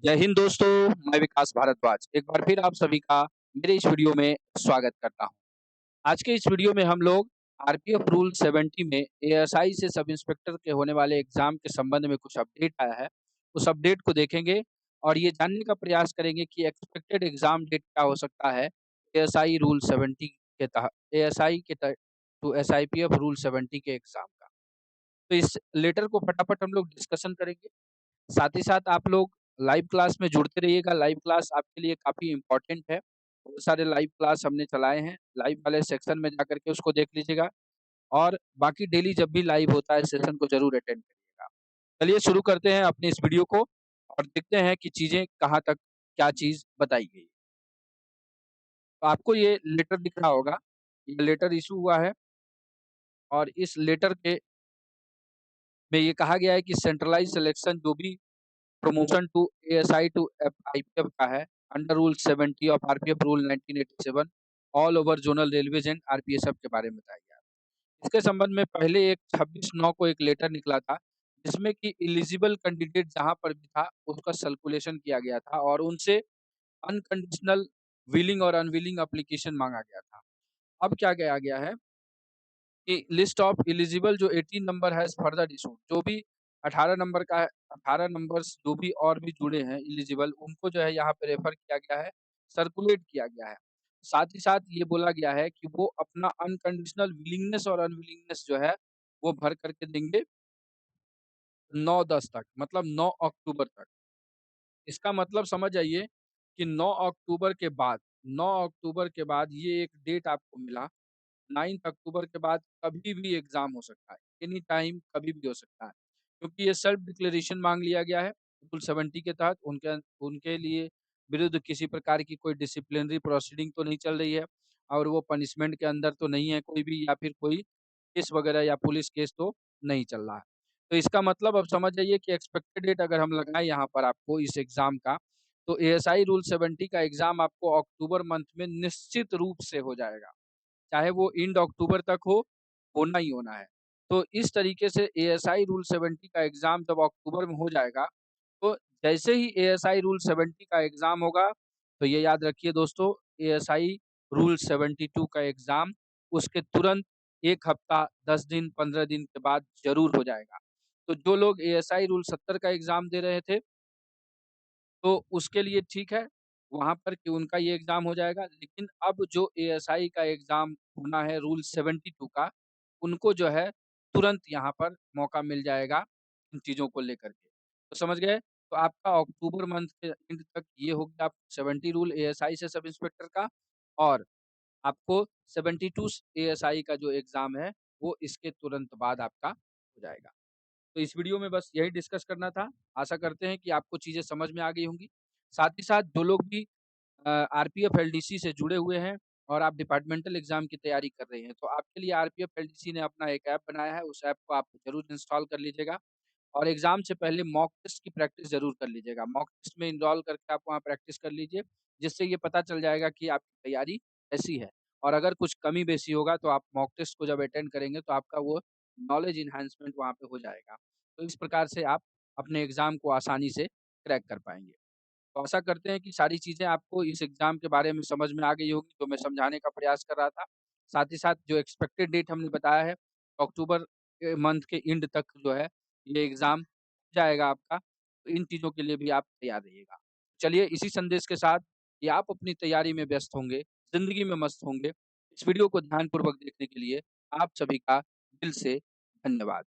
जय हिंद दोस्तों, मैं विकास भारद्वाज एक बार फिर आप सभी का मेरे इस वीडियो में स्वागत करता हूं। आज के इस वीडियो में हम लोग आरपीएफ रूल 70 में एएसआई से सब इंस्पेक्टर के होने वाले एग्जाम के संबंध में कुछ अपडेट आया है। उस अपडेट को देखेंगे और ये जानने का प्रयास करेंगे कि एक्सपेक्टेड एग्जाम डेट क्या हो सकता है एएसआई रूल 70 के तहत एएसआई के टू एसआईपीएफ रूल 70 के एग्जाम का। तो इस लेटर को फटाफट हम लोग डिस्कशन करेंगे। साथ ही साथ आप लोग लाइव क्लास में जुड़ते रहिएगा। लाइव क्लास आपके लिए काफ़ी इम्पोर्टेंट है। बहुत सारे लाइव क्लास हमने चलाए हैं। लाइव वाले सेक्शन में जाकर के उसको देख लीजिएगा और बाकी डेली जब भी लाइव होता है सेशन को ज़रूर अटेंड करिएगा। चलिए शुरू करते हैं अपनी इस वीडियो को और देखते हैं कि चीज़ें कहाँ तक क्या चीज़ बताई गई है। तो आपको ये लेटर दिख रहा होगा। ये लेटर इश्यू हुआ है और इस लेटर के में ये कहा गया है कि सेंट्रलाइज़्ड सिलेक्शन जो भी promotion to ASI to IPF का है under rule 70 of RPF rule 1987 all over zonal railways and RPSF के बारे में बताया गया। इसके संबंध में पहले एक 26/9 को एक लेटर निकला था जिसमें कि एलिजिबल कैंडिडेट जहां पर भी था उसका सर्कुलेशन किया गया था और उनसे अनकंडीशनल विलिंग और अनविलिंग एप्लीकेशन मांगा गया था। अब क्या किया गया है कि लिस्ट ऑफ एलिजिबल जो 18 नंबर है फर्दर इशू जो भी 18 नंबर का है 18 नंबर्स जो भी और भी जुड़े हैं एलिजिबल उनको जो है यहाँ पे रेफर किया गया है, सर्कुलेट किया गया है। साथ ही साथ ये बोला गया है कि वो अपना अनकंडीशनल विलिंगनेस और अनविलिंगनेस जो है वो भर करके देंगे 9/10 तक मतलब 9 अक्टूबर तक। इसका मतलब समझ आइए कि 9 अक्टूबर के बाद ये एक डेट आपको मिला 9th अक्टूबर के बाद कभी भी एग्ज़ाम हो सकता है, एनी टाइम कभी भी हो सकता है। क्योंकि ये सेल्फ डिक्लेरेशन माँग लिया गया है, रूल 70 के तहत उनके उनके लिए विरुद्ध किसी प्रकार की कोई डिसिप्लिनरी प्रोसीडिंग तो नहीं चल रही है और वो पनिशमेंट के अंदर तो नहीं है कोई भी या फिर कोई केस वगैरह या पुलिस केस तो नहीं चल रहा है। तो इसका मतलब अब समझ जाइए कि एक्सपेक्टेड डेट अगर हम लगाएँ यहाँ पर आपको इस एग्ज़ाम का, तो एएसआई रूल 70 का एग्ज़ाम आपको अक्टूबर मंथ में निश्चित रूप से हो जाएगा। चाहे वो एंड अक्टूबर तक हो, होना ही होना है। तो इस तरीके से एएसआई रूल 70 का एग्ज़ाम जब अक्टूबर में हो जाएगा, तो जैसे ही एएसआई रूल 70 का एग्ज़ाम होगा, तो ये याद रखिए दोस्तों एएसआई रूल 72 का एग्ज़ाम उसके तुरंत 1 हफ्ता, 10 दिन, 15 दिन के बाद ज़रूर हो जाएगा। तो जो लोग एएसआई रूल 70 का एग्ज़ाम दे रहे थे तो उसके लिए ठीक है, वहाँ पर कि उनका ये एग्ज़ाम हो जाएगा, लेकिन अब जो एएसआई का एग्ज़ाम होना है रूल 72 का, उनको जो है तुरंत यहाँ पर मौका मिल जाएगा इन चीज़ों को लेकर के। तो समझ गए? तो आपका अक्टूबर मंथ के एंड तक ये हो गया 70 रूल एएसआई से सब इंस्पेक्टर का और आपको 72 एएसआई का जो एग्ज़ाम है, वो इसके तुरंत बाद आपका हो जाएगा। तो इस वीडियो में बस यही डिस्कस करना था। आशा करते हैं कि आपको चीज़ें समझ में आ गई होंगी। साथ ही साथ जो लोग भी आरपीएफ एलडीसी से जुड़े हुए हैं और आप डिपार्टमेंटल एग्ज़ाम की तैयारी कर रहे हैं, तो आपके लिए आरपीएफ एलडीसी ने अपना एक ऐप बनाया है, उस ऐप को आप ज़रूर इंस्टॉल कर लीजिएगा और एग्ज़ाम से पहले मॉक टेस्ट की प्रैक्टिस ज़रूर कर लीजिएगा। मॉक टेस्ट में एनरोल करके आप वहाँ प्रैक्टिस कर लीजिए, जिससे ये पता चल जाएगा कि आपकी तैयारी कैसी है और अगर कुछ कमी-बेशी होगा, तो आप मॉक टेस्ट को जब अटेंड करेंगे, तो आपका वो नॉलेज एनहांसमेंट वहाँ पे हो जाएगा। तो इस प्रकार से आप अपने एग्ज़ाम को आसानी से क्रैक कर पाएँगे। तो आशा करते हैं कि सारी चीज़ें आपको इस एग्ज़ाम के बारे में समझ में आ गई होगी, जो मैं समझाने का प्रयास कर रहा था। साथ ही साथ जो एक्सपेक्टेड डेट हमने बताया है, अक्टूबर के मंथ के एंड तक जो है, ये एग्ज़ाम हो जाएगा आपका। तो इन चीज़ों के लिए भी आप तैयार रहिएगा। चलिए इसी संदेश के साथ कि आप अपनी तैयारी में व्यस्त होंगे, ज़िंदगी में मस्त होंगे। इस वीडियो को ध्यानपूर्वक देखने के लिए आप सभी का दिल से धन्यवाद।